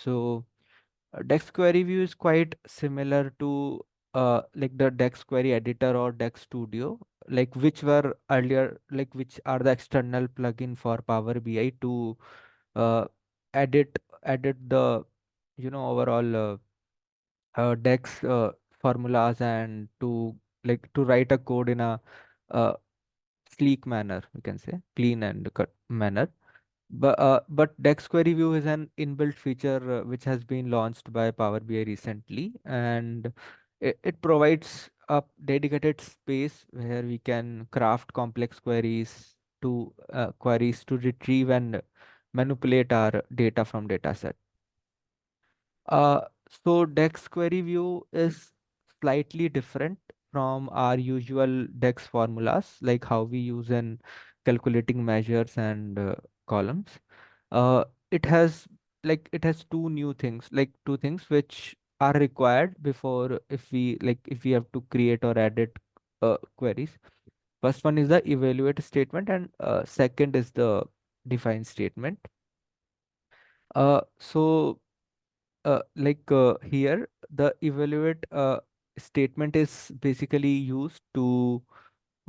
So Dex query view is quite similar to like the Dex query editor or Dex Studio, like which were earlier, like which are the external plugin for Power BI to uh, edit the overall Dex formulas and to like to write a code in a uh, sleek manner, we can say clean and cut manner. But Dex Query View is an inbuilt feature which has been launched by Power BI recently, and it provides a dedicated space where we can craft complex queries to retrieve and manipulate our data from dataset. Uh, so Dex query view is slightly different from our usual Dex formulas, like how we use in calculating measures and columns. Uh, it has it has two things which are required before if we have to create or edit queries. First one is the evaluate statement, and second is the define statement. Here the evaluate statement is basically used to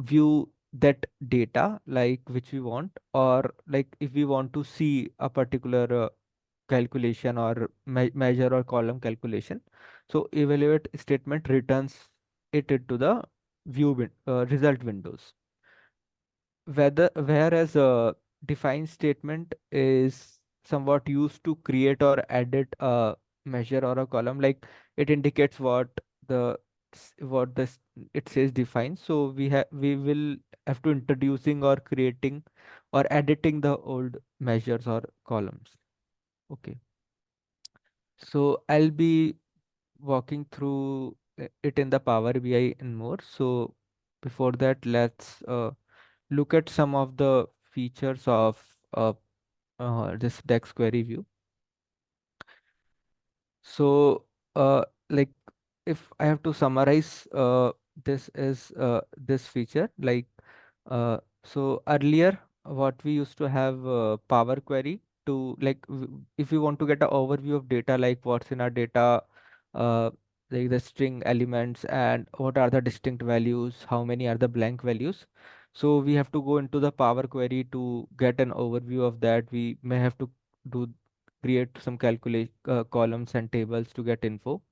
view that data like which we want, or like if we want to see a particular calculation or measure or column calculation. So evaluate statement returns it into the result windows. Whereas a define statement is somewhat used to create or edit a measure or a column, like it indicates the what this it says define. So we will have to introducing or creating or editing the old measures or columns. Okay, so I'll be walking through it in the Power BI and more. So before that, let's look at some of the features of this Dex query view. So, like, if I have to summarize, this feature. So earlier, what we used to have Power Query to if we want to get an overview of data, like what's in our data, uh, like the string elements and what are the distinct values, how many are the blank values. So we have to go into the Power Query to get an overview of that. We may have to do create some calculate columns and tables to get info.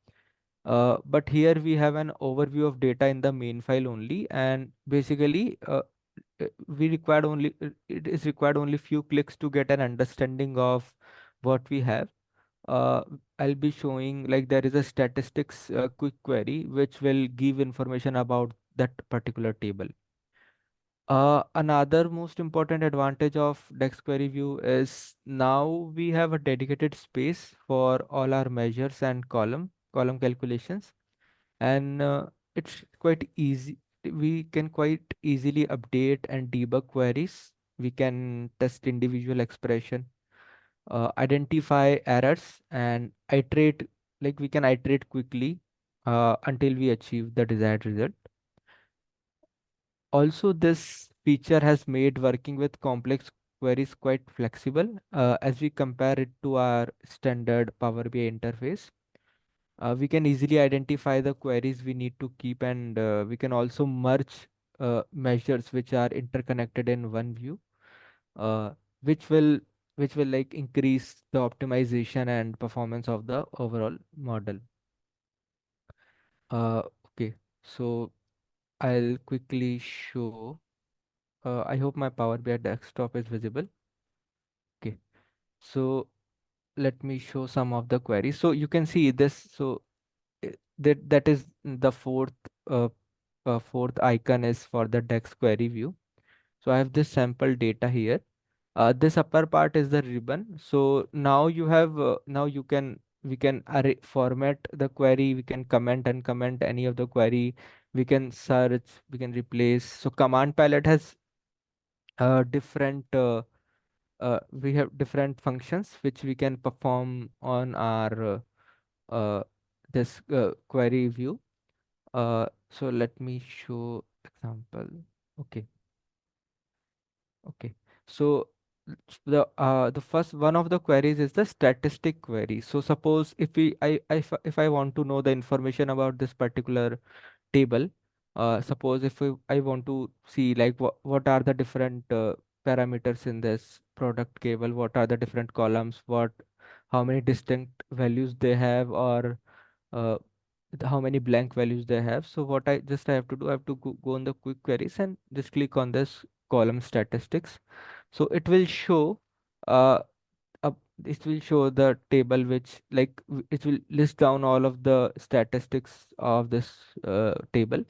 But here we have an overview of data in the main file only, and basically it is required only few clicks to get an understanding of what we have. Uh, I'll be showing like there is a statistics quick query which will give information about that particular table. Another most important advantage of Dex Query View is now we have a dedicated space for all our measures and column calculations, and it's quite easy. We can quite easily update and debug queries. We can test individual expression, identify errors, and iterate. Like we can iterate quickly until we achieve the desired result. Also, this feature has made working with complex queries quite flexible as we compare it to our standard Power BI interface. We can easily identify the queries we need to keep, and we can also merge measures which are interconnected in one view, uh, which will like increase the optimization and performance of the overall model. Okay, so I'll quickly show. I hope my Power BI desktop is visible. Okay, so let me show some of the queries. So you can see this. So that is the uh, fourth icon is for the Dex query view. So I have this sample data here. This upper part is the ribbon. So now now you can we can format the query. We can comment and comment any of the query. We can search. We can replace. So command palette has different. We have different functions which we can perform on our this query view. So let me show example. Okay, okay. So the first one of the queries is the statistic query. So suppose if I want to know the information about this particular table, suppose if I want to see like what are the different parameters in this product table, what are the different columns, how many distinct values they have, or uh, how many blank values they have. So what I have to do, I have to go on the quick queries and just click on this column statistics. So it will show uh it will show the table which it will list down all of the statistics of this table.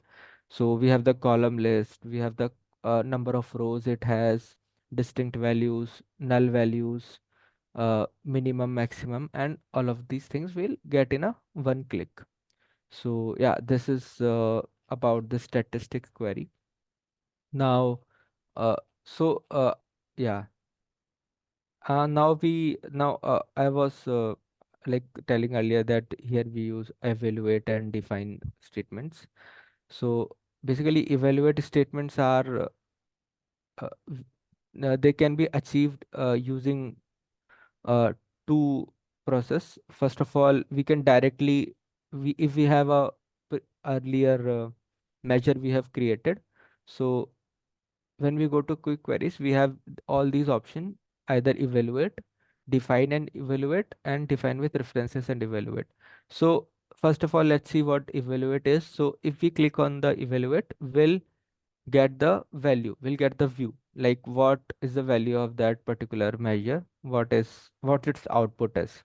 So we have the column list, we have the number of rows it has, distinct values, null values, minimum, maximum, and all of these things will get in a one click. So yeah, this is about the statistic query. Now, uh, so yeah, I was like telling earlier that here we use evaluate and define statements. So basically, evaluate statements are they can be achieved using uh, two process. First of all, we can directly if we have a earlier measure we have created. So when we go to quick queries, we have all these options: either evaluate, define and evaluate, and define with references and evaluate. So first of all, let's see what evaluate is. So if we click on the evaluate, we'll get the value, we'll get the view, like what is the value of that particular measure, what its output is.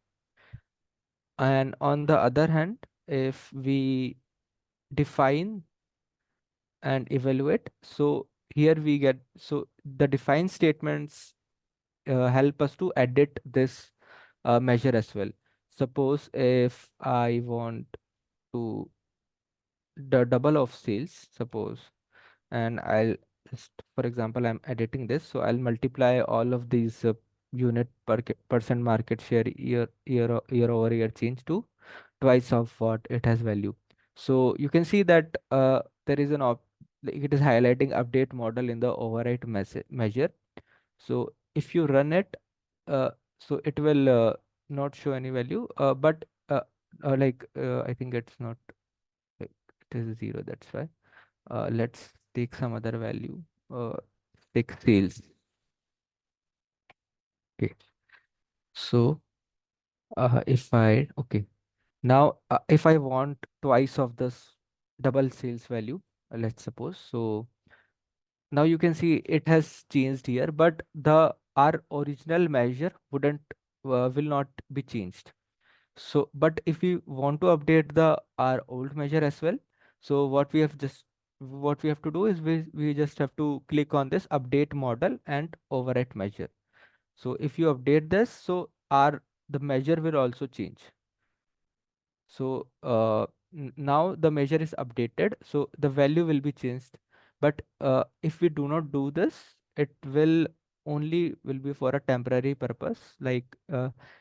And on the other hand, if we define and evaluate, so here we get, so the define statements help us to edit this measure as well. Suppose if I want to the double of sales, suppose, and I'll just, for example, I'm editing this, so I'll multiply all of these unit percent market share year over year change to twice of what it has value. So you can see that there is like it is highlighting update model in the overwrite measure. So if you run it, uh, so it will not show any value, but I think it's not, like, it is zero, that's why. Let's take some other value. Uh, take sales. Okay. So if I okay now if I want twice of this double sales value, let's suppose. So now you can see it has changed here, but the our original measure wouldn't will not be changed. So, but if we want to update the our old measure as well, so what we have to do is we just have to click on this update model and overwrite measure. So if you update this, so our the measure will also change. So now the measure is updated, so the value will be changed. But if we do not do this, it will be for a temporary purpose. Like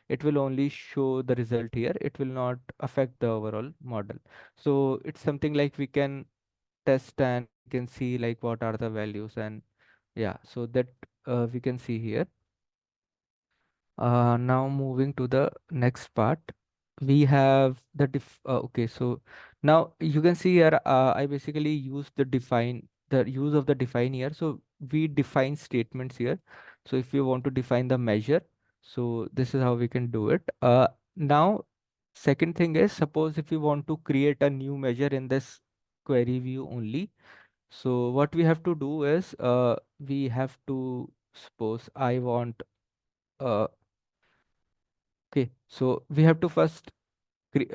it will only show the result here. It will not affect the overall model. So it's something like we can test and we can see like what are the values, and yeah, so that we can see here. Now moving to the next part, we have the okay. So now you can see here, I basically use the use of the define here. So we define statements here. So if you want to define the measure, so this is how we can do it. Now second thing is, suppose if you want to create a new measure in this query view only. So what we have to do is, we have to suppose I want uh, okay, so we have to first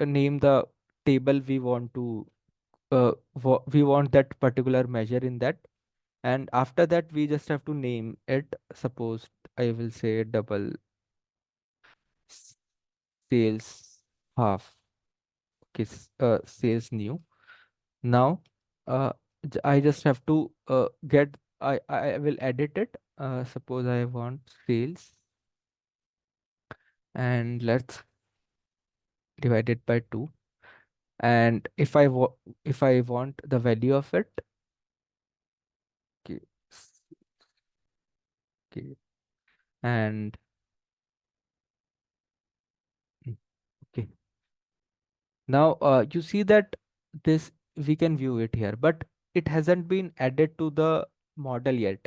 name the table we want to we want that particular measure in that, and after that we just have to name it. Suppose I will say double s- sales half. Okay, sales new. Now I just have to get I will edit it. Suppose I want sales, and let's divide it by 2. And if I want the value of it, okay, okay, And mm, okay, now you see that this we can view it here, but it hasn't been added to the model yet.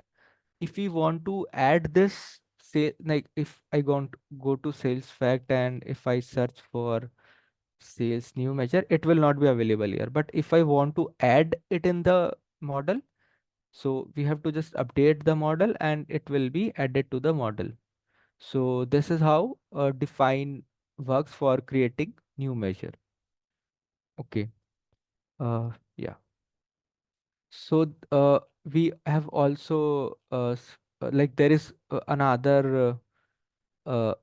If we want to add this, say like if I go to sales fact and if I search for sales new measure, it will not be available here. But if I want to add it in the model, so we have to just update the model and it will be added to the model. So this is how define works for creating new measure. Okay. Yeah. So we have also like there is another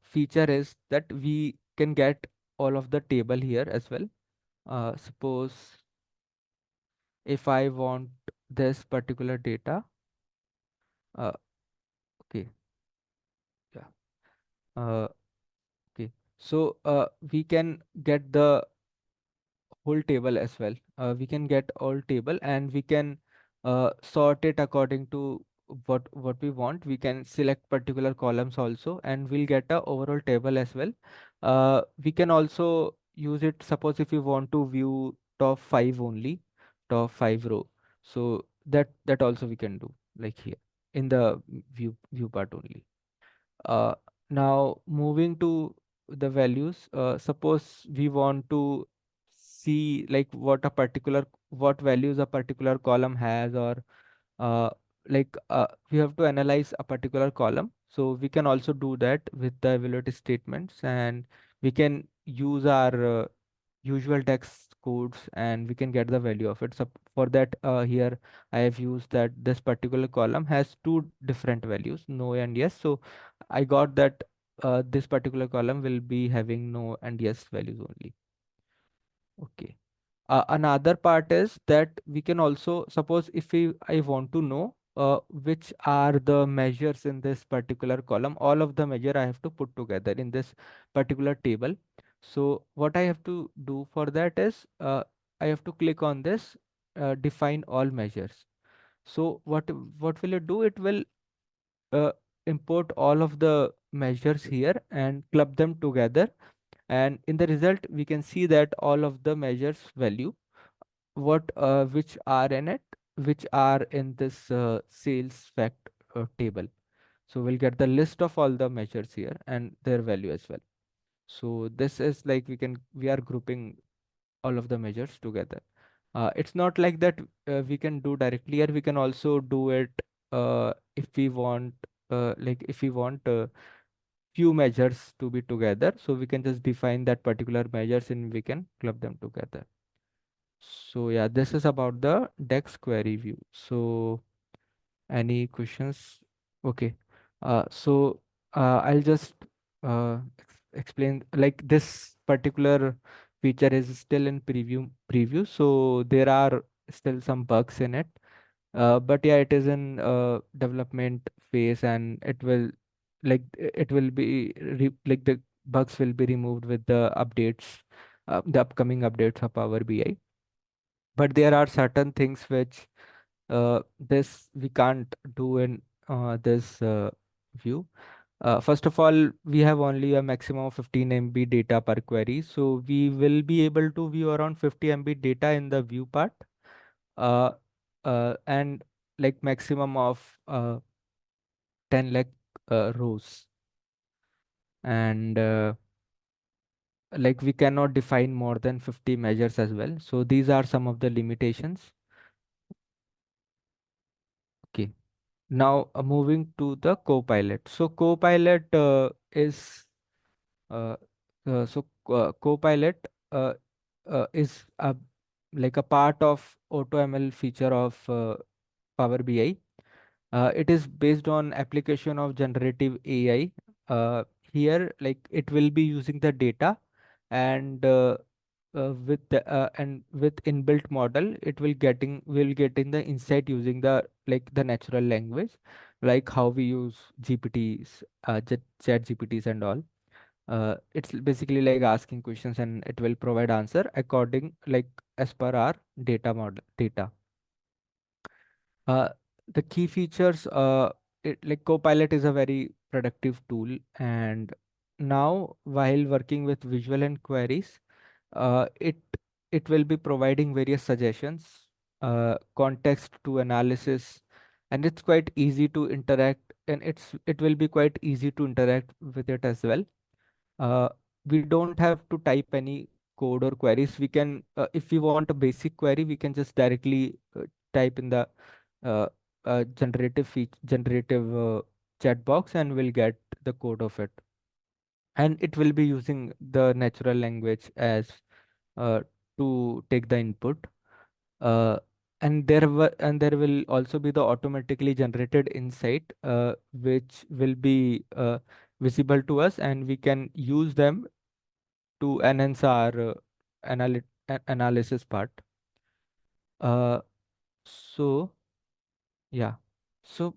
feature is that we can get all of the table here as well. Suppose if I want this particular data, uh, okay, yeah, okay. So we can get the whole table as well. We can get all table and we can sort it according to what we want. We can select particular columns also and we'll get a overall table as well. We can also use it, suppose if you want to view top 5 only, top 5 row. So that also we can do like here in the view part only. uh, Now moving to the values, suppose we want to see like what values a particular column has, or uh, we have to analyze a particular column. So we can also do that with the evaluate statements, and we can use our usual text codes and we can get the value of it. So for that, here I have used that this particular column has two different values, no and yes. So I got that this particular column will be having no and yes values only. Okay. Another part is that we can also suppose if I want to know which are the measures in this particular column, all of the measure I have to put together in this particular table. So what I have to do for that is I have to click on this define all measures. So what will it do? It will uh, import all of the measures here and club them together, and in the result we can see that all of the measures value what which are in it, which are in this sales fact table. So we'll get the list of all the measures here and their value as well. So this is like we are grouping all of the measures together. It's not like that we can do directly here. We can also do it if we want if we want few measures to be together. So we can just define that particular measures and we can club them together. So yeah, this is about the Dex query view. So any questions? Okay. I'll just explain like this particular feature is still in preview. So there are still some bugs in it. But yeah, it is in development phase and it will it will be like the bugs will be removed with the updates, the upcoming updates of Power BI. But there are certain things which this we can't do in this view. First of all, we have only a maximum of 15 MB data per query, so we will be able to view around 50 MB data in the view part, uh, and like maximum of 10 lakh rows, and like we cannot define more than 50 measures as well. So these are some of the limitations. Okay. Now moving to the Copilot. So Copilot is Copilot is like a part of AutoML feature of Power BI. It is based on application of generative AI. Here, like it will be using the data, and with inbuilt model, it will getting the insight using the the natural language, like how we use GPTs, chat GPTs and all. It's basically like asking questions and it will provide answer according as per our data. uh, the key features, Copilot is a very productive tool. And now, while working with visual and queries, uh, it it will be providing various suggestions, context to analysis, and it's quite easy to interact, and it will be quite easy to interact with it as well. uh, we don't have to type any code or queries. We can, if we want a basic query, we can just directly type in the uh, generative chat box, and we'll get the code of it. And it will be using the natural language as uh, to take the input. uh, and there will also be the automatically generated insight, which will be visible to us, and we can use them to enhance our analysis part. Uh, so yeah. So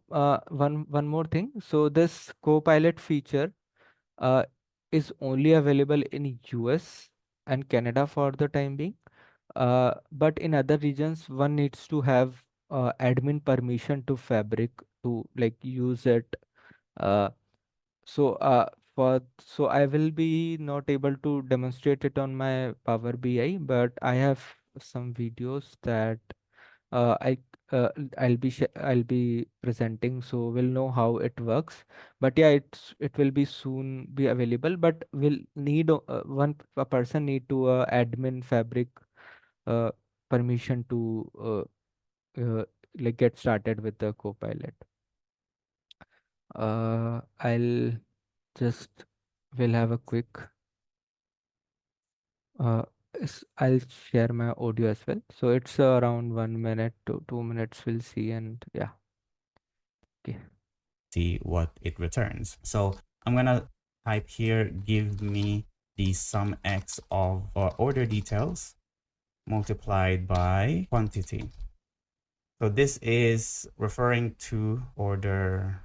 one more thing. So this Copilot feature uh, is only available in US and Canada for the time being. But in other regions, one needs to have admin permission to Fabric to like use it. Uh, So, so I will be not able to demonstrate it on my Power BI, but I have some videos that uh, I I'll be presenting, so we'll know how it works. But yeah, it will be soon be available, but we'll need a person need to admin Fabric uh, permission to like get started with the Copilot. I'll just we'll have a quick uh I'll share my audio as well. So it's around 1 minute to 2 minutes. We'll see, and yeah. Okay. See what it returns. So I'm gonna type here, give me the sum x of order details multiplied by quantity. So this is referring to order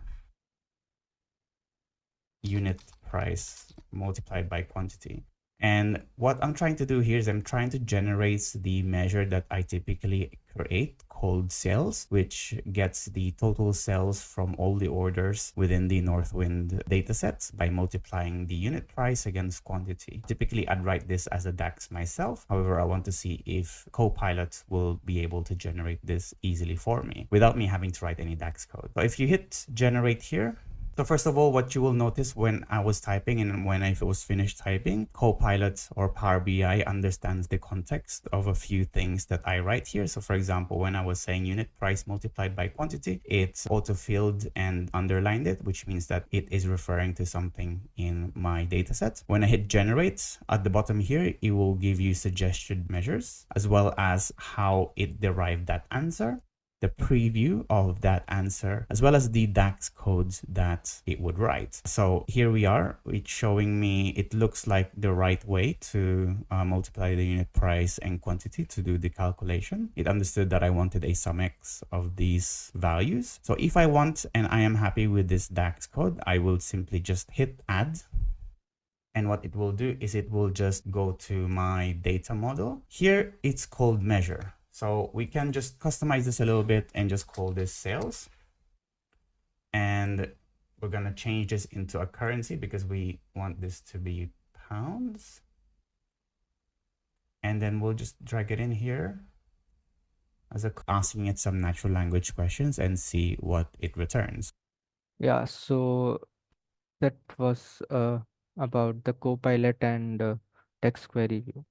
unit price multiplied by quantity. And what I'm trying to do here is I'm trying to generate the measure that I typically create called sales, which gets the total sales from all the orders within the Northwind datasets by multiplying the unit price against quantity. Typically, I'd write this as a DAX myself. However, I want to see if Copilot will be able to generate this easily for me without me having to write any DAX code. So if you hit generate here, so first of all, what you will notice when I was typing and when I was finished typing, Copilot or Power BI understands the context of a few things that I write here. So for example, when I was saying unit price multiplied by quantity, it auto-filled and underlined it, which means that it is referring to something in my dataset. When I hit generate, at the bottom here, it will give you suggested measures as well as how it derived that answer, the preview of that answer, as well as the DAX codes that it would write. So here we are, it's showing me, it looks like the right way to multiply the unit price and quantity to do the calculation. It understood that I wanted a sum x of these values. So if I want and I am happy with this DAX code, I will simply just hit add. And what it will do is it will just go to my data model. Here it's called measure. So we can just customize this a little bit and just call this sales. And we're going to change this into a currency because we want this to be pounds. And then we'll just drag it in here as asking it some natural language questions and see what it returns. Yeah. So that was about the Copilot and text query view.